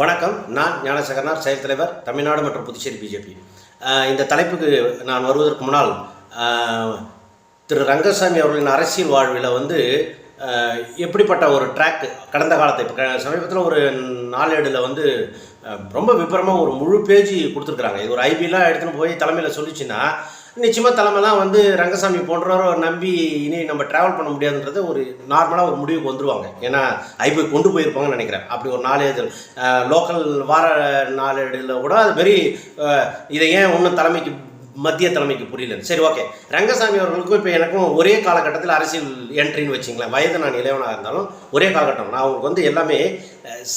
வணக்கம். நான் ஞானசேகரனார், செயல் தலைவர், தமிழ்நாடு மற்றும் புதுச்சேரி பிஜேபி. இந்த தலைப்புக்கு நான் வருவதற்கு முன்னால் திரு ரங்கசாமி அவர்களின் அரசியல் வாழ்வில் எப்படிப்பட்ட ஒரு ட்ராக் கடந்த காலத்தை இப்போ சமீபத்தில் ஒரு நாளேடில் ரொம்ப விபரமாக ஒரு முழு பேஜ் கொடுத்துருக்குறாங்க. இது ஒரு ஐபிலாம் எடுத்துன்னு போய் தலைமையில் சொல்லிச்சுன்னா நிச்சயமாக தலைமைலாம் ரங்கசாமி போன்றவரை நம்பி இனி நம்ம ட்ராவல் பண்ண முடியாதுன்றது ஒரு நார்மலாக ஒரு முடிவுக்கு வந்துடுவாங்க. ஏன்னா ஐபி கொண்டு போயிருப்பாங்கன்னு நினைக்கிறேன். அப்படி ஒரு நாளேடு லோக்கல் வார நாளேடில் கூட அது பெரிய இதை ஏன் இன்னும் தலைமைக்கு மத்திய தலைமைக்கு புரியல. சரி, ஓகே. ரங்கசாமி அவர்களுக்கும் இப்போ எனக்கும் ஒரே காலகட்டத்தில் அரசியல் என்ட்ரின்னு வச்சிங்களேன். வயது நான் இளைவனாக இருந்தாலும் ஒரே காலகட்டம். நான் அவங்களுக்கு எல்லாமே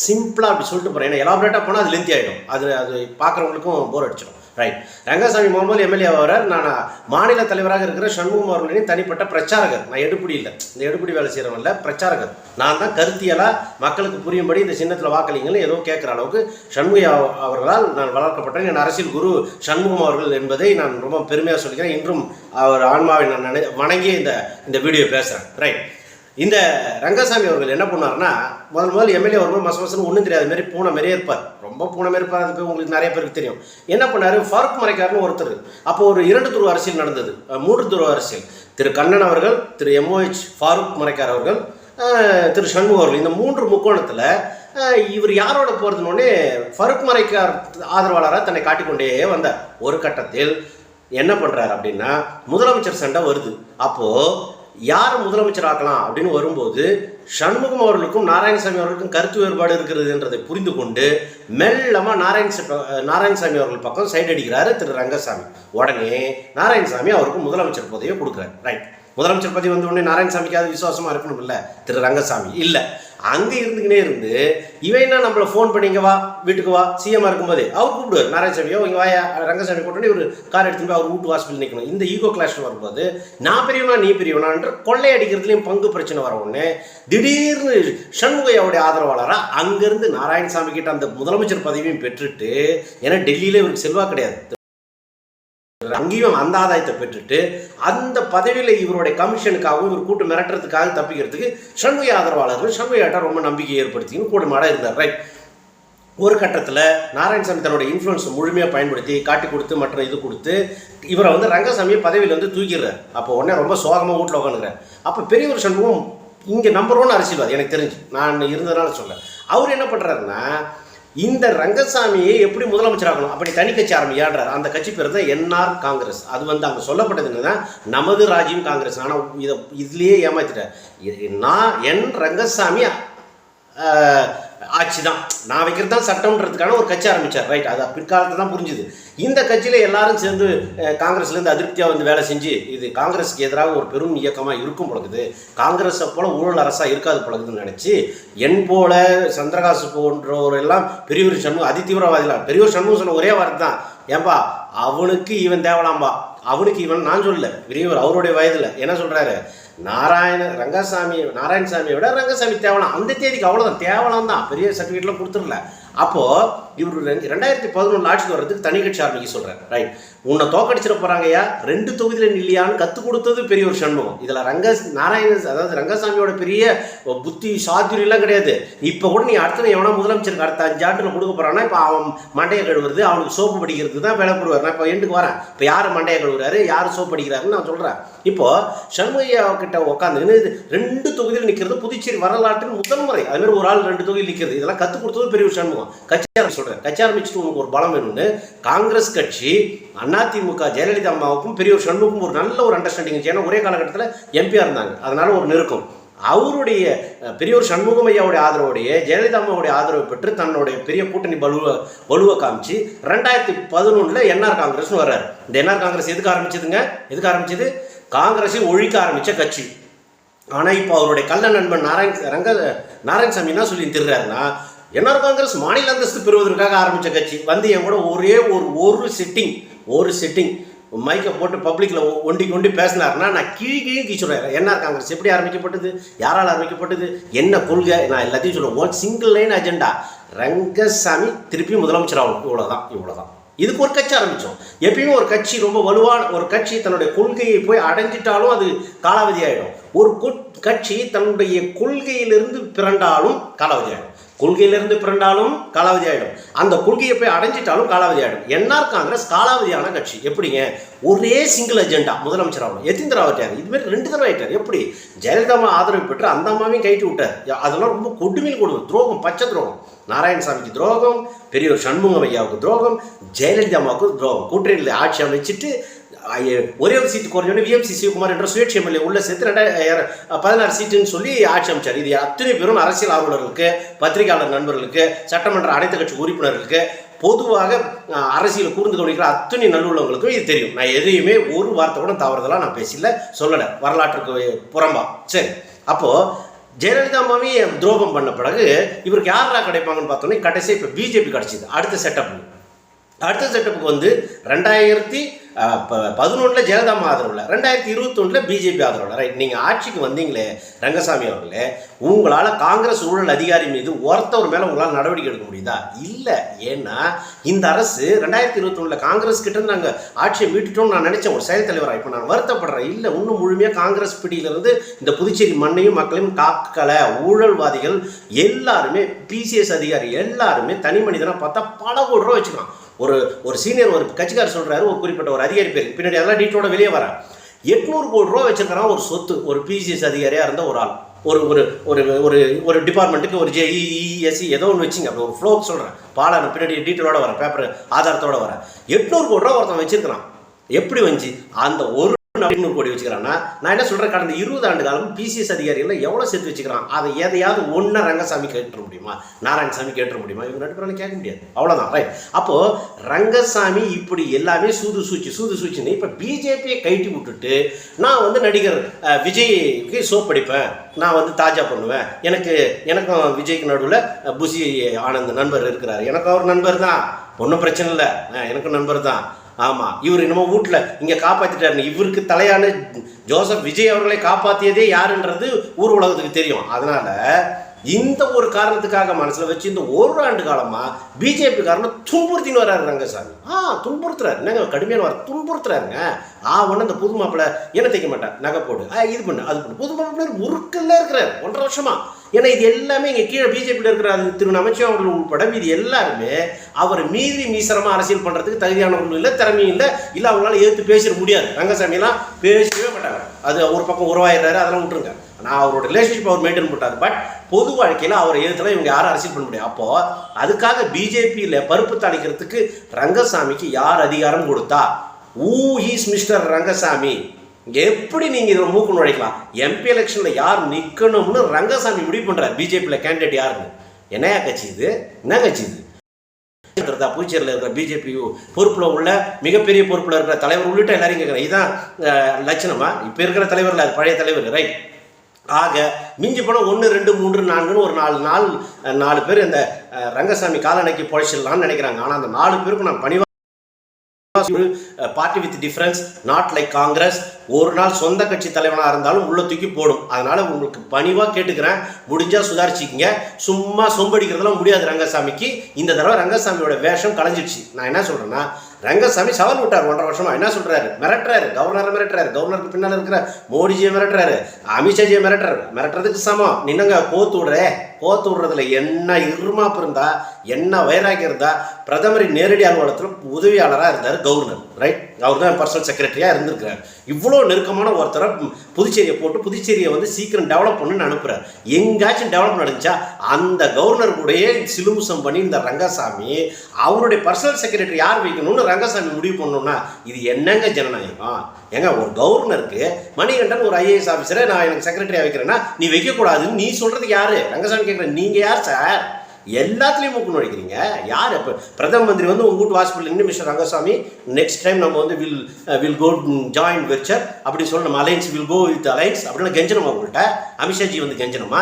சிம்பிளாக அப்படி சொல்லிட்டு போகிறேன். ஏன்னா எலாபரேட்டாக போனால் அது லென்த்தி ஆகிடும். அது பார்க்குறவங்களுக்கும் போர் அடிச்சிடும். ரைட். ரங்கசாமி முகமது எம்எல்ஏ ஆகிறார். நான் மாநில தலைவராக இருக்கிற சண்முகம் அவர்களின் தனிப்பட்ட பிரச்சாரகர். நான் எடுப்படி இல்லை, இந்த எடுப்படி வேலை செய்கிறவன் இல்லை, பிரச்சாரகர். நான் தான் கருத்தியலாக மக்களுக்கு புரியும்படி இந்த சின்னத்தில் வாக்களிங்கன்னு ஏதோ கேட்குற அளவுக்கு சண்முகம் அவர்களால் நான் வளர்க்கப்பட்டேன். என் அரசியல் குரு சண்முகம் அவர்கள் என்பதை நான் ரொம்ப பெருமையாக சொல்லிக்கிறேன். இன்றும் அவர் ஆன்மாவை நான் வணங்கி இந்த வீடியோ பேசுகிறேன். ரைட். இந்த ரங்கசாமி அவர்கள் என்ன பண்ணார்னா, முதல் எம்எல்ஏ வரும்போது மசமசன்னு ஒன்றும் தெரியாத மாரி பூனை மாரியே இருப்பார். ரொம்ப பூனை மாரி இருப்பார். அதுக்கு உங்களுக்கு நிறைய பேருக்கு தெரியும். என்ன பண்ணார், ஃபாரூக் மரைக்கார்னு ஒருத்தர். அப்போ ஒரு 2 துருவ அரசியல் நடந்தது, 3 துருவ அரசியல். திரு கண்ணன் அவர்கள், திரு MOH ஃபாரூக் மரைக்கார் அவர்கள், திரு சண்முகம் அவர்கள். இந்த 3 முக்கோணத்தில் இவர் யாரோட போகிறதுனோடனே ஃபாரூக் மரைக்கார் ஆதரவாளராக தன்னை காட்டிக்கொண்டே வந்தார். ஒரு கட்டத்தில் என்ன பண்ணுறாரு அப்படின்னா, முதலமைச்சர் சண்டை வருது. அப்போது யார் முதலமைச்சர் ஆக்கலாம் அப்படின்னு வரும்போது சண்முகம் அவர்களுக்கும் நாராயணசாமி அவர்களுக்கும் கருத்து வேறுபாடு இருக்கிறது என்றதை புரிந்து கொண்டு மெல்லமாக நாராயணசாமி அவர்கள் பக்கம் சைடு அடிக்கிறாரு திரு ரங்கசாமி. உடனே நாராயணசாமி அவருக்கு முதலமைச்சர் பதவியை கொடுக்குறாரு. ரைட். முதலமைச்சர் பதவி வந்த உடனே நாராயணசாமிக்காவது விசுவாசமாக இருக்கணும் இல்லை, திரு ரங்கசாமி இல்லை. அங்கே இருந்துக்கினே இருந்து இவன்னா நம்மளை ஃபோன் பண்ணிங்க வா வீட்டுக்கு வா, சிஎம்மாக இருக்கும்போதே அவர் கூப்பிடுவார் நாராயணசாமியோ, இங்கே வாயா ரங்கசாமி கூட்டணி ஒரு கார் எடுத்துட்டு போய் அவர் வீட்டு வாசல் நிற்கணும். இந்த ஈகோ கிளாஷில் வரும்போது நான் பெரியவனா நீ பெரியவனான்ற கொள்ளை அடிக்கிறதுலையும் பங்கு பிரச்சனை வர உடனே திடீர்னு சண்முகையாவுடைய ஆதரவாளராக அங்கேருந்து நாராயணசாமி கிட்ட அந்த முதலமைச்சர் பதவியும் பெற்றுட்டு, ஏன்னா டெல்லியிலே இவருக்கு செல்வா கிடையாது, அங்கேயும் அந்த ஆதாயத்தை பெற்றுட்டு அந்த பதவியில் இவருடைய கமிஷனுக்காகவும் இவர் கூட்டு மிரட்டுறதுக்காக தப்பிக்கிறதுக்கு சண்முக ஆதரவாளர்கள் சண்முகிட்ட ரொம்ப நம்பிக்கை ஏற்படுத்தின்னு கூட்டமாட இருந்தார். ரைட். ஒரு கட்டத்தில் நாராயணசாமி தன்னுடைய இன்ஃப்ளூயன்ஸை முழுமையாக பயன்படுத்தி காட்டி கொடுத்து மற்ற இது கொடுத்து இவரை ரங்கசாமியை பதவியில் தூக்கிடுறார். அப்போ உடனே ரொம்ப சோகமாக வீட்டில் உட்காந்துக்கிறார். அப்போ பெரியவர் சண்முகம் இங்கே நம்பர் 1 அரசியல்வாதி எனக்கு தெரிஞ்சு, நான் இருந்ததுனால சொல்ல. அவர் என்ன பண்ணுறாருன்னா, இந்த ரங்கசாமியை எப்படி முதலமைச்சராகணும் அப்படி தனி கட்சி ஆரம்பியான்றார். அந்த கட்சி பேர் தான் NR காங்கிரஸ். அது அங்கே சொல்லப்பட்டது என்னன்னா, நமது ராஜ்யம் காங்கிரஸ். ஆனால் இதுலேயே ஏமாத்திட்டார். என் ரங்கசாமி ஆட்சி தான் நான் வைக்கிறது தான் சட்டம்ன்றதுக்கான ஒரு கட்சி ஆரம்பித்தார். ரைட். அது பிற்காலத்தில் தான் புரிஞ்சுது. இந்த கட்சியில் எல்லாரும் சேர்ந்து காங்கிரஸ்லேருந்து அதிருப்தியாக வேலை செஞ்சு இது காங்கிரஸுக்கு எதிராக ஒரு பெரும் இயக்கமாக இருக்கும் பொழுது, காங்கிரஸை போல ஊழல் அரசாக இருக்காது பொழுதுன்னு நினச்சி என் போல சந்திரகாசு போன்றவர் எல்லாம் பெரியவர் சண்முகம் அதிதீவிரவாதிகள். பெரியவர் சண்முகம் சொன்ன ஒரே வார்த்தை தான், ஏன்பா அவனுக்கு இவன் தேவலாம்பா, அவனுக்கு இவன் நான் சொல்லல, பெரியவர் அவருடைய வயதில் என்ன சொல்கிறாரு, நாராயணசாமியை விட ரங்கசாமி தேவலாம். அந்த தேதிக்கு அவ்வளோதான், தேவலாம் தான், பெரிய சர்டிஃபிகேட்லாம் கொடுத்துடல. அப்போது இவர் 2011 ஆட்சிக்கு வர்றதுக்கு தனி கட்சி ஆரம்பிக்க சொல்கிறார். ரைட். உன்னை தோக்கடிச்சிட போகிறாங்கய்யா, 2 தொகுதியில் நில்லையான்னு கற்றுக் கொடுத்தது பெரியவர் சண்முகம். இதில் அதாவது ரங்கசாமியோட பெரிய புத்தி சாதுரியெல்லாம் கிடையாது. இப்போ கூட நீ அடுத்த எவனா முதலமைச்சருக்கு அடுத்த 5 ஆண்டில் கொடுக்க போகிறான்னா இப்போ அவன் மண்டையை கழுவுறது, அவனுக்கு சோப்பு படிக்கிறதுக்கு தான் வேலை போடுவார். நான் இப்போ எண்டுக்கு வரேன். இப்போ யார் மண்டையை கழுவுறாரு, யார் சோப்பு படிக்கிறாருன்னு நான் சொல்கிறேன். இப்போது சண்முகையா கிட்ட உட்காந்துன்னு 2 தொகுதியில் நிற்கிறது புதுச்சேரி வரலாற்றின் முதல் முறை. அதுமாதிரி ஒரு ஆள் 2 தொகுதியில் நிற்கிறது, இதெல்லாம் கற்றுக் கொடுத்தது பெரியவர் சண்முகம். கட்சி சொல்கிறேன், கட்சி ஆரம்பிச்சுட்டு உனக்கு ஒரு பலம் வேணும்னு காங்கிரஸ் கட்சி அதிமுக ஜெயலலிதா அம்மாவுக்கும் பெரியவர் சண்முகம் ஒரு நல்ல ஒரு அண்டர்ஸ்டாண்டிங். ஏன்னா ஒரே காலகட்டத்தில் எம்பியாக இருந்தாங்க, அதனால ஒரு நெருக்கம். அவருடைய பெரியவர் சண்முகம் ஐயாவுடைய ஆதரவுடைய ஜெயலலிதா அம்மாவுடைய ஆதரவை பெற்று தன்னுடைய பெரிய கூட்டணி வலுவை காமிச்சு 2011 NR காங்கிரஸ்னு வர்றாரு. இந்த NR காங்கிரஸ் எதுக்கு ஆரம்பிச்சது, காங்கிரஸை ஒழிக்க ஆரம்பித்த கட்சி. ஆனால் இப்போ அவருடைய கள்ள நண்பன் நாராயணசாமி என்ன சொல்லி திருறாருன்னா, NR காங்கிரஸ் மாநில அந்தஸ்து பெறுவதற்காக ஆரம்பித்த கட்சி. என் கூட ஒரே ஒரு சிட்டிங் மைக்கை போட்டு பப்ளிக்கில் ஒண்டி பேசினார்னா நான் கீழ்கிச்சுடுறேன். NR காங்கிரஸ் எப்படி ஆரம்பிக்கப்பட்டது, யாரால் ஆரம்பிக்கப்பட்டது, என்ன கொள்கை, நான் எல்லாத்தையும் சொல்லுவேன். சிங்கிள் லைன் அஜெண்டா, ரங்கசாமி திருப்பி முதலமைச்சர் ஆகணும். இவ்வளோதான். இதுக்கு ஒரு கட்சி ஆரம்பித்தோம். எப்பயுமே ஒரு கட்சி ரொம்ப வலுவான ஒரு கட்சி தன்னுடைய கொள்கையை போய் அடைஞ்சிட்டாலும் அது காலாவதி ஆகிடும். ஒரு கட்சி தன்னுடைய கொள்கையிலிருந்து பிறண்டாலும் காலாவதி ஆகிடும். கொள்கையிலிருந்து பிறண்டாலும் காலாவதி ஆகிடும், அந்த கொள்கையை போய் அடைஞ்சிட்டாலும் காலாவதி ஆகிடும். என்ஆர் காங்கிரஸ் காலாவதியான கட்சி. எப்படிங்க? ஒரே சிங்கிள் அஜெண்டா முதலமைச்சர் ஆகணும். எத்தனை தடவை ஆகிட்டார்? இதுமாரி 2 தடவை ஆகிட்டார். எப்படி? ஜெயலலிதா ஆதரவு பெற்று அந்த அம்மாவையும் கைட்டு விட்டார். அதெல்லாம் ரொம்ப கொடுமையில் கொடுக்கும் துரோகம், பச்சை துரோகம். நாராயணசாமிக்கு துரோகம், பெரியவர் சண்முகம் ஐயாவுக்கு துரோகம், ஜெயலலிதா அம்மாவுக்கு துரோகம். கூட்டணியில் ஆட்சி அமைச்சிட்டு ஒரே ஒரு சீட்டு குறைஞ்சோடனே விஎம்சி சிவகுமார் என்ற சுயேட்சை எம்எல்ஏ உள்ள சேர்த்து 16 சீட்டுன்னு சொல்லி ஆட்சி அமைச்சார். இது அத்தனை பேரும் அரசியல் ஆர்வலர்களுக்கு, பத்திரிகையாளர் நண்பர்களுக்கு, சட்டமன்ற அனைத்து கட்சி உறுப்பினர்களுக்கு, பொதுவாக அரசியல் கூர்ந்து கவனிக்கிற அத்தனை நல்லுள்ளவங்களுக்கும் இது தெரியும். நான் எதையுமே ஒரு வார்த்தை கூட தவறுதலாக நான் பேசல, சொல்லலை, வரலாற்றுக்கு புறம்பா. சரி, அப்போது ஜெயலலிதா அம்மாவே துரோகம் பண்ண பிறகு இவருக்கு யாரா கிடைப்பாங்கன்னு பார்த்தோன்னே கடைசியாக இப்போ பிஜேபி கிடச்சிது. அடுத்த செட்டப்புக்கு வந்து 2011 ஜெயலலிதா ஆதரவில், 2021 பிஜேபி ஆதரவில். ரைட், நீங்கள் ஆட்சிக்கு வந்தீங்களே ரங்கசாமி அவர்களே, உங்களால் காங்கிரஸ் ஊழல் அதிகாரி மீது ஒருத்தவர் மேலே உங்களால் நடவடிக்கை எடுக்க முடியுதா? இல்லை. ஏன்னா இந்த அரசு 2021 காங்கிரஸ் கிட்ட நாங்கள் ஆட்சியை மீட்டுட்டோம்னு நான் நினச்சேன் ஒரு செயல் தலைவராக. இப்போ நான் வருத்தப்படுறேன். இல்லை, இன்னும் முழுமையாக காங்கிரஸ் பிடியிலிருந்து இந்த புதுச்சேரி மண்ணையும் மக்களையும் காக்கலை. ஊழல்வாதிகள் எல்லாருமே, பிசிஎஸ் அதிகாரி எல்லாருமே தனி மனிதனாக பார்த்தா பல கோடி ரூபா வச்சுக்கலாம். ஒரு சீனியர் ஒரு கட்சிக்காரர் சொல்கிறாரு, ஒரு குறிப்பிட்ட ஒரு அதிகாரி பேர், பின்னாடி அதெல்லாம் டீட்டோட வெளியே வர 800 கோடி ரூபா வச்சிருக்கிறான் ஒரு சொத்து. ஒரு பிசிஎஸ் அதிகாரியாக இருந்த ஒரு ஆள், ஒரு ஒரு ஒரு ஒரு டிபார்ட்மெண்ட்டுக்கு ஒரு ஜேஇஎஸ்சி ஏதோ ஒன்று வச்சுங்க. அப்படி ஒரு ஃப்ளோக்கு சொல்கிறேன், பாலான பின்னாடி டீட்டெயிலோட வரேன், பேப்பர் ஆதாரத்தோடு வரேன். 800 கோடி ரூபா ஒருத்தன் வச்சிருக்கிறான். எப்படி வந்துச்சு? அந்த ஒரு 800 கோடி வச்சுக்கிறான்னா, நான் என்ன சொல்கிறேன், கடந்த 20 ஆண்டு காலம் பிசிஎஸ் அதிகாரிகள் எவ்வளோ சேர்த்து வச்சுக்கிறான்? அதை எதையாவது ஒன்று ரங்கசாமி கேட்டுற முடியுமா? நாராயணசாமி கேட்டுற முடியுமா? இவங்க 2 பேரும் கேட்க முடியாது. அவ்வளோதான். ரைட். அப்போது ரங்கசாமி இப்படி எல்லாமே சூது சூச்சின்னு இப்போ பிஜேபியை கைட்டி விட்டுட்டு, நான் வந்து நடிகர் விஜய்க்கு சோப் படிப்பேன், நான் வந்து தாஜா பண்ணுவேன், எனக்கும் விஜய்க்கு நடுவில் புசி ஆனந்த் நண்பர் இருக்கிறார், எனக்கு அவர் நண்பர் தான், ஒன்றும் பிரச்சனை இல்லை, எனக்கும் நண்பர் தான். ஆமாம், இவர் இன்னமும் வீட்டில் இங்கே காப்பாற்றிட்டாருன்னு. இவருக்கு தலையான ஜோசப் விஜய் அவர்களை காப்பாற்றியதே யாருன்றது ஊர் உலகத்துக்கு தெரியும். அதனால் இந்த ஒரு காரணத்துக்காக மனசில் வச்சு இந்த 1 ஆண்டு காலமாக பிஜேபி காரணம் துன்புறுத்தின்னு வர்றாரு ரங்கசாமி. துன்புறுத்துறாரு. என்னங்க கடுமையான வர துன்புறுத்துறாருங்க. ஒன்று அந்த புது மாப்பிள்ளை என்ன தைக்க மாட்டேன், நகை போடு, இது பண்ணு, அது பண்ணு. புது மாப்பிள்ளை முறுக்கல்ல இருக்கிறார் 1.5 வருஷமா. ஏன்னா இது எல்லாமே இங்கே கீழே பிஜேபியில் இருக்கிற திரு நமச்சிவாயம் அவர்கள் உட்பட இது எல்லாருமே அவர் மீறி மீசரமாக அரசியல் பண்ணுறதுக்கு தகுதியானவர்களும் இல்லை, திறமையும் இல்லை. அவங்களால எதிர்த்து பேசிட முடியாது. ரங்கசாமியெல்லாம் பேசவே மாட்டாங்க. அது ஒரு பக்கம் உருவாயிடுறாரு, அதெல்லாம் விட்டுருங்க. நான் அவரோட ரிலேஷன்ஷிப் அவர் மெயின்டைன் பண்ணுறாரு. பட் பொது வாழ்க்கையில் அவரை எதிர்த்துல இவங்க யாரும் அரசியல் பண்ண முடியாது. அப்போது அதுக்காக பிஜேபியில் பருப்பு தாளிக்கிறதுக்கு ரங்கசாமிக்கு யார் அதிகாரம் கொடுத்தா? Is mister Rangasamy. எப்படி நீங்கள் இதில் மூக்கு நுழைக்கலாம்? எம்பி எலெக்ஷனில் யார் நிற்கணும்னு ரங்கசாமி முடிவு பண்ணுறாரு. பிஜேபியில் கேண்டிடேட் யாருன்னு. என்னையா கட்சி இது? என்ன கட்சி இது? புதுச்சேரியில் இருக்கிற பிஜேபி பொறுப்பில் உள்ள மிகப்பெரிய பொறுப்பில் இருக்கிற தலைவர் உள்ளிட்ட எல்லாரையும் கேட்குறேன். இதுதான் லட்சணமா? இப்போ இருக்கிற தலைவரில் அது பழைய தலைவர். ரைட். ஆக மிஞ்சி போனால் 1 2 3 4ன்னு ஒரு 4 பேர் இந்த ரங்கசாமி காலணைக்கு பொழைச்சிடலாம்னு நினைக்கிறாங்க. ஆனால் அந்த 4 பேருக்கு நான் பணிவாக party with difference, not like Congress. ஒரு நாள் சொந்த கட்சி தலைவனாக இருந்தாலும் உள்ள தூக்கி போடும். அதனால உங்களுக்கு பணிவாக கேட்டுக்கிறேன், முடிஞ்சா சுதாரிச்சிக்கிங்க. சும்மா சொம்படிக்கிறதுலாம் முடியாது ரங்கசாமிக்கு. இந்த தடவை ரங்கசாமியோட வேஷம் கலைஞ்சிடுச்சு. நான் என்ன சொல்றேன்னா, ரங்கசாமி சவால் விட்டார் 1.5 வருஷமா. என்ன சொல்றாரு? மிரட்டுறாரு, கவர்னரை மிரட்டுறாரு, கவர்னருக்கு பின்னால் இருக்கிற மோடிஜியை மிரட்டுறாரு, அமித்ஷாஜியை மிரட்டுறதுக்கு சமம். நின்னங்க கோத்து விடுறதுல என்ன இருமாப்பு இருந்தா, என்ன வைராக்கியம் இருந்தா, பிரதமரின் நேரடி அலுவலகத்தில் உதவியாளராக இருந்தார் கவர்னர். ரைட். அவர் தான் பர்சனல் செக்ரட்டரியாக இருந்திருக்கிறார். இவ்வளோ நெருக்கமான ஒருத்தரை புதுச்சேரியை போட்டு புதுச்சேரியை வந்து சீக்கிரம் டெவலப் பண்ணுன்னு அனுப்புகிறார். எங்காச்சும் டெவலப் நடந்துச்சா? அந்த கவர்னர் கூடயே சிலுமுசம் பண்ணி இந்த ரங்கசாமி அவருடைய பர்சனல் செக்ரட்டரி யார் வைக்கணும்னு ரங்கசாமி முடிவு பண்ணணும்னா இது என்னங்க ஜனநாயகம்? ஏங்க, ஒரு கவர்னருக்கு மணிகண்டன் ஒரு ஐஏஎஸ் ஆஃபீஸரை நான் எனக்கு செக்ரட்டரியாக வைக்கிறேன்னா நீ வைக்கக்கூடாதுன்னு நீ சொல்கிறதுக்கு யார்? ரங்கசாமி கேட்குறேன், நீங்கள் யார் சார்? எல்லாத்துலேயும் மூக்கு நுழைக்கிறீங்க. யார்? இப்போ பிரதம மந்திரி வந்து உங்கள் வீட்டு ஹாஸ்பிட்டல் இன்னும் மிஸ்டர் ரங்கசாமி நெக்ஸ்ட் டைம் நம்ம வந்து வில் கோ ஜாயின் வெர்ச்சர் அப்படின்னு சொல்லி நம்ம alliance will go with alliance அப்படின்னு கெஞ்சணுமா? உங்கள்கிட்ட அமித்ஷாஜி வந்து கெஞ்சணுமா?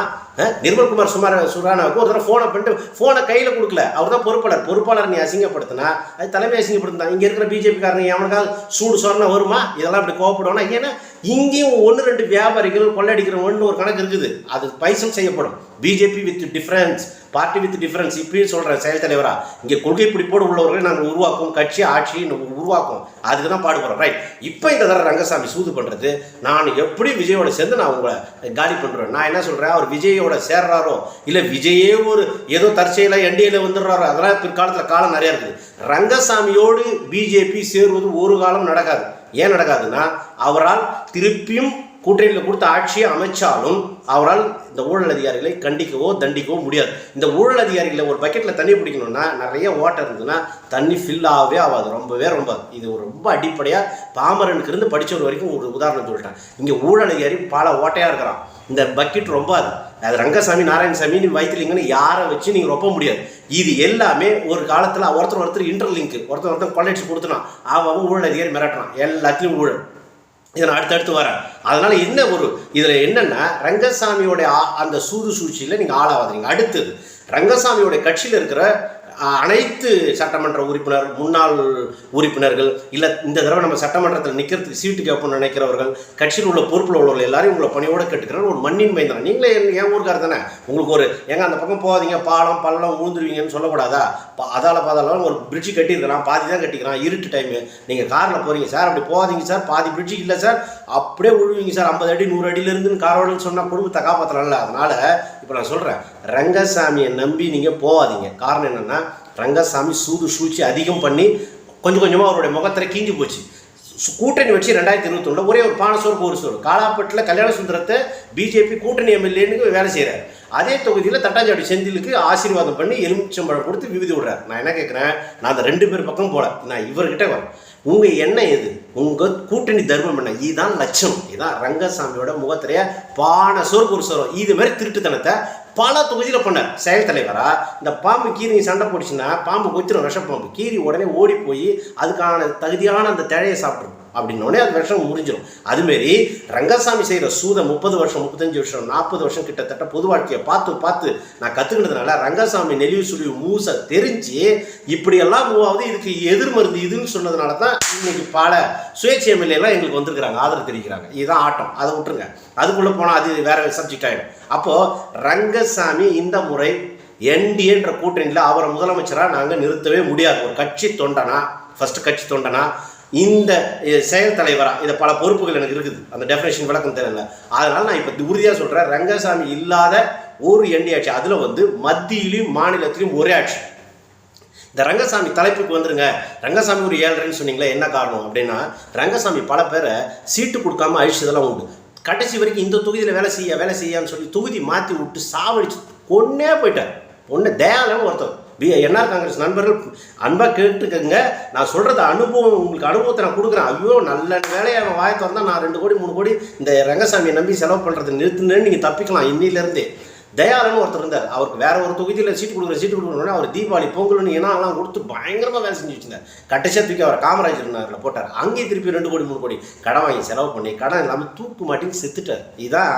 நிர்மல்குமார் சுரானாவுக்கு ஒரு தடவை ஃபோனை பண்ணிட்டு ஃபோனை கையில் கொடுக்கல. அவர் தான் பொறுப்பாளர் நீ அசிங்கப்படுத்தினா அது தலைமை அசிங்கப்படுத்தினா இங்கே இருக்கிற பிஜேபிக்காரங்க எவனுக்காவது சூடு சொரணை வருமா? இதெல்லாம் இப்படி கோவப்படுவோம்னா, ஏன்னா இங்கேயும் 1 2 வியாபாரிகள் கொள்ளடிக்கிறவன்னு ஒரு கணக்கு இருக்குது. அது பைசம் செய்யப்படும். BJP with difference party with difference இப்படின்னு சொல்கிறேன் செயல் தலைவராக. இங்கே கொள்கை பிடிப்போடு உள்ளவர்களை நாங்கள் உருவாக்கும், கட்சி ஆட்சி உருவாக்கும், அதுக்கு தான் பாடுபடுறோம். ரைட். இப்போ இந்த தடவை ரங்கசாமி சூது பண்ணுறது, நான் எப்படி விஜயோட சேர்ந்து நான் உங்களை காலி பண்ணுறேன். நான் என்ன சொல்கிறேன், அவர் விஜயோட சேர்றாரோ இல்லை விஜயே ஒரு ஏதோ தற்செயலாக என்டிஏல வந்துடுறாரோ, அதெல்லாம் பிற்காலத்தில் காலம் நிறையா இருக்குது. ரங்கசாமியோடு பிஜேபி சேருவது ஒரு காலம் நடக்காது. ஏன் நடக்காதுன்னா, அவரால் திருப்பியும் கூட்டணியில் கொடுத்த ஆட்சியை அமைச்சாலும் அவரால் இந்த ஊழல் அதிகாரிகளை கண்டிக்கவோ தண்டிக்கவோ முடியாது. இந்த ஊழல் அதிகாரிகளை ஒரு பக்கெட்டில் தண்ணி பிடிக்கணும்னா நிறைய வாட்டர் இருந்ததுன்னா தண்ணி ஃபில் ஆகவே ஆகாது, ரொம்ப இது ஒரு ரொம்ப அடிப்படையாக பாமரனுக்கு இருந்து படித்தவர் வரைக்கும் ஒரு உதாரணம் சொல்லிட்டேன். இங்கே ஊழல் அதிகாரி பல ஓட்டையாக இருக்கிறான். இந்த பக்கெட் ரொம்ப அது ரங்கசாமி நாராயணசாமி வைத்திலிங்கன்னு யாரை வச்சு நீங்கள் ரொப்ப முடியாது. இது எல்லாமே ஒரு காலத்தில் ஒருத்தர் இன்டர்லிங்க், ஒருத்தர் கொள்ளையடிச்சு கொடுத்துனான், அவன் ஊழல் அதிகாரி மிரட்டுறான், எல்லாத்துலேயும் ஊழல். இதை நான் அடுத்தடுத்து வரேன். அதனால் என்ன ஒரு இதில் என்னென்னா, ரங்கசாமியோடைய அந்த சூது சூழ்ச்சியில் நீங்கள் ஆளாவாதீங்க. அடுத்தது, ரங்கசாமியோடைய கட்சியில் இருக்கிற அனைத்து சட்டமன்ற உறுப்பினர், முன்னாள் உறுப்பினர்கள், இல்லை இந்த தடவை நம்ம சட்டமன்றத்தில் நிற்கிறதுக்கு சீட்டு கேட்போம்னு நினைக்கிறவர்கள், கட்சியில் உள்ள பொறுப்பில் உள்ளவர்கள் எல்லாரையும் உங்களை பணியோடு கேட்டுக்கிறேன். ஒரு மண்ணின் மைந்தனா நீங்களே என் ஊருக்கார் தானே, உங்களுக்கு ஒரு எங்கே அந்த பக்கம் போகாதீங்க, பாலம் பள்ளம் ஊந்துருவீங்கன்னு சொல்லக்கூடாதா? பாதாளம் ஒரு பிரிட்ஜு கட்டியிருக்கலாம், பாதி தான் கட்டிக்கிறான், இருட்டு டைமு, நீங்கள் காரில் போகிறீங்க சார், அப்படி போகாதீங்க சார், பாதி பிரிட்ஜு இல்லை சார், அப்படியே விழுவீங்க சார், 50 அடி 100 அடியிலேருந்து காரோடுன்னு சொன்னால் குடும்பத்தை காப்பாற்றலாம்ல. அதனால் இப்போ நான் சொல்கிறேன், ரங்கசாமியை நம்பி நீங்கள் போகாதீங்க. காரணம் என்னென்னா, ரங்கசாமி சூது சூழ்ச்சி அதிகம் பண்ணி கொஞ்சம் கொஞ்சமாக அவருடைய முகத்தில் கீஞ்சி போச்சு. கூட்டணி வச்சு 2021 ஒரே ஒரு பானசோருக்கு ஒரு சோறு காலாப்பட்டில் கல்யாண சுந்தரத்தை பிஜேபி கூட்டணி எம்எல்ஏன்னு வேலை செய்கிறார். அதே தொகுதியில் தட்டாஞ்சாவடி செந்திலுக்கு ஆசீர்வாதம் பண்ணி எலுமிச்சம்பழம் கொடுத்து விருதி விடுறார். நான் என்ன கேட்குறேன், நான் அந்த 2 பேர் பக்கம் போல, நான் இவர்கிட்ட வரேன். உங்கள் எண்ணம் எது? உங்கள் கூட்டணி தர்மம் என்ன? இதுதான் லட்சம். இதுதான் ரங்கசாமியோட முகத்திரைய பானசோருக்கு ஒரு சோரம். இது மாதிரி திருட்டுத்தனத்தை பல தொகுதியில் பண்ணார் செயல் தலைவரா. இந்த பாம்பு கீரி சண்டை போட்டுச்சுன்னா பாம்பு கொத்திரும், விஷப்பாம்பு கீரி உடனே ஓடி போய் அதுக்கான தகுதியான அந்த தழையை சாப்பிட்ரும். அப்படின்னோடனே அது விஷம் முடிஞ்சிடும். அதுமாரி ரங்கசாமி செய்கிற சூதை 30 வருஷம் 35 வருஷம் 40 வருஷம் கிட்டத்தட்ட பொது வாழ்க்கையை பார்த்து நான் கற்றுக்கினதுனால ரங்கசாமி நெளிவு சுழிவு மூசை தெரிஞ்சு இப்படியெல்லாம் மூவ் ஆகுது. இதுக்கு எதிர்மருந்து இதுன்னு சொன்னதுனால தான் இன்னைக்கு பல சுயேட்சை எம்எல்ஏலாம் எங்களுக்கு வந்திருக்கிறாங்க, ஆதரவு தெரிவிக்கிறாங்க. இதுதான் ஆட்டம், அதை விட்டுருங்க, அதுக்குள்ளே போனால் அது வேற சப்ஜெக்ட் ஆகிடும். அப்போது ரங்கசாமி இந்த முறை என்டிஏன்ற கூட்டணியில் அவரை முதலமைச்சராக நாங்கள் நிறுத்தவே முடியாது. ஒரு கட்சி தொண்டனா, ஃபஸ்ட்டு கட்சி தொண்டனா, இந்த செயல் தலைவராக இதை பல பொறுப்புகள் எனக்கு இருக்குது, அந்த டெஃபினேஷன் விளக்கம் தெரியல. அதனால் நான் இப்போ உறுதியாக சொல்கிறேன், ரங்கசாமி இல்லாத ஒரு என்டி ஆட்சி, அதில் மத்தியிலையும் மாநிலத்திலையும் ஒரே ஆட்சி. இந்த ரங்கசாமி தலைப்புக்கு வந்துருங்க. ரங்கசாமி ஒரு 7.5 சொன்னீங்களே, என்ன காரணம் அப்படின்னா, ரங்கசாமி பல பேரை சீட்டு கொடுக்காம அழிச்சதெல்லாம் உண்டு. கடைசி வரைக்கும் இந்த தொகுதியில் வேலை செய்யான்னு சொல்லி தொகுதி மாற்றி விட்டு சாவடிச்சு கொன்னே போயிட்டார். ஒன்று தயாலன்னு ஒருத்தர் என்ஆர் காங்கிரஸ் நண்பர்கள் அன்பாக கேட்டுக்கங்க, நான் சொல்கிறது அனுபவம், உங்களுக்கு அனுபவத்தை நான் கொடுக்குறேன். ஐயோ நல்ல வேலையை அவன் வாயை திறந்தால் நான் 2 கோடி 3 கோடி இந்த ரங்கசாமியை நம்பி செலவு பண்ணுறது நிறுத்துனேன்னு நீங்கள் தப்பிக்கலாம். இன்னிலேருந்தே தயாலன்னு ஒருத்தர் இருந்தார், அவருக்கு வேற ஒரு தொகுதியில் சீட்டு கொடுக்குறோன்னா அவர் தீபாவளி பொங்கல்னு இனாலாம் கொடுத்து பயங்கரமாக வேலை செஞ்சு வச்சுருந்தார். கடைசியாக தூக்கி அவர் காமராஜர் நகரில் போட்டார். அங்கேயும் திருப்பி 2 கோடி 3 கோடி கடன் வாங்கி செலவு பண்ணி கடன் இல்லாமல் தூக்கு மாட்டின்னு செத்துட்டார். இதுதான்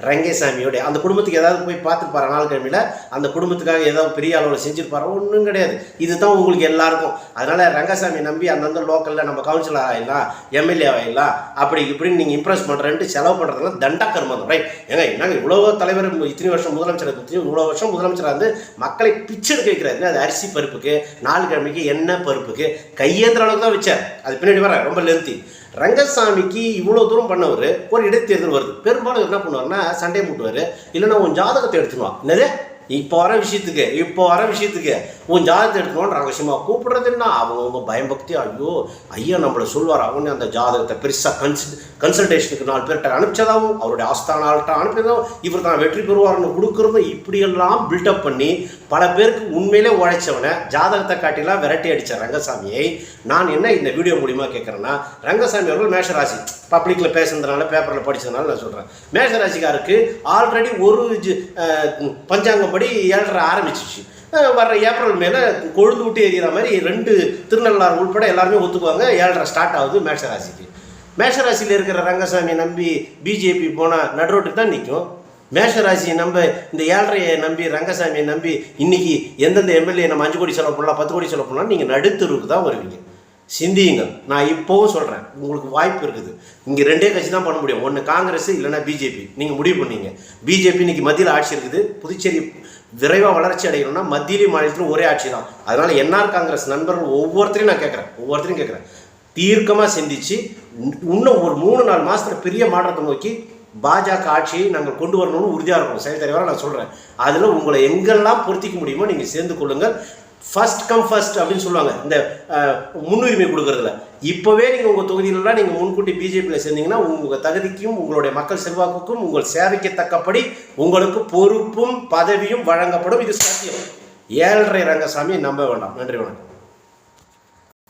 ரங்கசாமியோட. அந்த குடும்பத்துக்கு ஏதாவது போய் பார்த்துருப்பாரு நாள் கிழமையில், அந்த குடும்பத்துக்காக ஏதாவது பெரிய அளவில் செஞ்சுருப்பாரோ? ஒன்றும் கிடையாது. இதுதான் உங்களுக்கு எல்லாருக்கும். அதனால் ரங்கசாமி நம்பி அந்தந்த லோக்கலில் நம்ம கவுன்சிலர் ஆகிடலாம், எம்எல்ஏ ஆகிடலாம், அப்படி இப்படின்னு நீங்கள் இம்ப்ரெஸ் பண்ணுறேன்ட்டு செலவு பண்ணுறதுலாம் தண்டா கர்மம். ரைட். ஏங்க என்னங்க இவ்வளோ தலைவர் இத்தனை வருஷம் முதலமைச்சர் இவ்வளோ வருஷம் முதலமைச்சராக வந்து மக்களை பிச்செடுக்க வைக்கிறாரு. அது அரிசி பருப்புக்கு, 4 கிழமைக்கு எண்ணெய் பருப்புக்கு கையேந்திர அளவுக்கு தான் வச்சார். அது பின்னாடி வர ரொம்ப லென்த்தி. ரங்கசாமிக்கு இவ்வளோ தூரம் பண்ணவர், ஒரு இடைத்தேர்தல் வருது, பெரும்பாலும் என்ன பண்ணுவார்னா சண்டை மூட்டுவார், இல்லைன்னா உன் ஜாதகத்தை எடுத்துக்குவான். என்னது இப்போ வர விஷயத்துக்கு உன் ஜாதகத்தை எடுத்துக்கணும்னு ரகசியமாக கூப்பிடுறதுன்னா அவங்க பயபக்தி. ஐயா நம்மளை சொல்வார், அவனே அந்த ஜாதகத்தை பெருசாக கன்சல்டேஷனுக்கு 4 பேர்கிட்ட அனுப்பிச்சதாகவும் அவருடைய ஆஸ்தான ஆள்கிட்ட அனுப்பியதாகவும் இவர் தான் வெற்றி பெறுவார்னு கொடுக்குறதும் இப்படியெல்லாம் பில்டப் பண்ணி பல பேருக்கு உண்மையிலே உழைச்சவனை ஜாதகத்தை காட்டிலாம் விரட்டி அடித்த ரங்கசாமியை நான் என்ன இந்த வீடியோ மூலிமா கேட்குறேன்னா, ரங்கசாமி அவர்கள் மேஷராசி பப்ளிக்கில் பேசுனதுனால பேப்பரில் படித்ததுனால நான் சொல்கிறேன், மேஷராசிக்காருக்கு ஆல்ரெடி ஒரு பஞ்சாங்கம் படி 7.5 ஆரம்பிச்சிச்சு. வர்ற ஏப்ரல் மேலே கொழுந்து விட்டு எறிகிற மாதிரி 2 திருநள்ளாறு உள்பட எல்லாருமே ஒத்துக்குவாங்க. 7.5 ஸ்டார்ட் ஆகுது மேஷராசிக்கு. மேஷராசியில் இருக்கிற ரங்கசாமியை நம்பி பிஜேபி போனால் நடுரோட்டுக்கு தான் நிற்கும். மேஷராசியை இந்த 7.5 நம்பி ரங்கசாமியை நம்பி இன்றைக்கி எந்தெந்த எம்எல்ஏ நம்ம 5 கோடி செலவு பண்ணலாம் 10 கோடி செலவு பண்ணலாம், நீங்கள் நடுத்தருவுக்கு தான் வருவீங்க. சிந்தியுங்கள். நான் இப்போவும் சொல்கிறேன், உங்களுக்கு வாய்ப்பு இருக்குது. இங்கே 2 கட்சி தான் பண்ண முடியும், ஒன்று காங்கிரஸ் இல்லைன்னா பிஜேபி. நீங்கள் முடிவு பண்ணீங்க. பிஜேபி இன்றைக்கி மத்தியில் ஆட்சி இருக்குது, புதுச்சேரி விரைவாக வளர்ச்சி அடையணும்னா மத்தியிலையும் மாநிலத்திலும் ஒரே ஆட்சி தான். அதனால் என்ஆர் காங்கிரஸ் நண்பர்கள் ஒவ்வொருத்தரையும் நான் கேட்குறேன், தீர்க்கமாக சிந்திச்சு இன்னும் ஒரு 3-4 மாதத்தில் பெரிய மாற்றத்தை நோக்கி பாஜக ஆட்சியை நாங்கள் கொண்டு வரணும்னு உறுதியாக இருக்கணும். செயல் தலைவராக நான் சொல்கிறேன். அதில் உங்களை எங்கெல்லாம் பொருத்திக்க முடியுமோ நீங்கள் சேர்ந்து கொள்ளுங்கள். ஃபர்ஸ்ட் கம் ஃபர்ஸ்ட் அப்படின்னு சொல்லுவாங்க இந்த முன்னுரிமை கொடுக்குறதுல. இப்போவே நீங்கள் உங்கள் தொகுதியிலலாம் நீங்கள் முன்கூட்டி பிஜேபியில் சேர்ந்தீங்கன்னா உங்கள் தகுதிக்கும் உங்களுடைய மக்கள் செல்வாக்குக்கும் உங்கள் சேவைக்கு தக்கபடி உங்களுக்கு பொறுப்பும் பதவியும் வழங்கப்படும். இது சத்தியம். 7.5 ரங்கசாமி நம்ப வேண்டாம். நன்றி, வணக்கம்.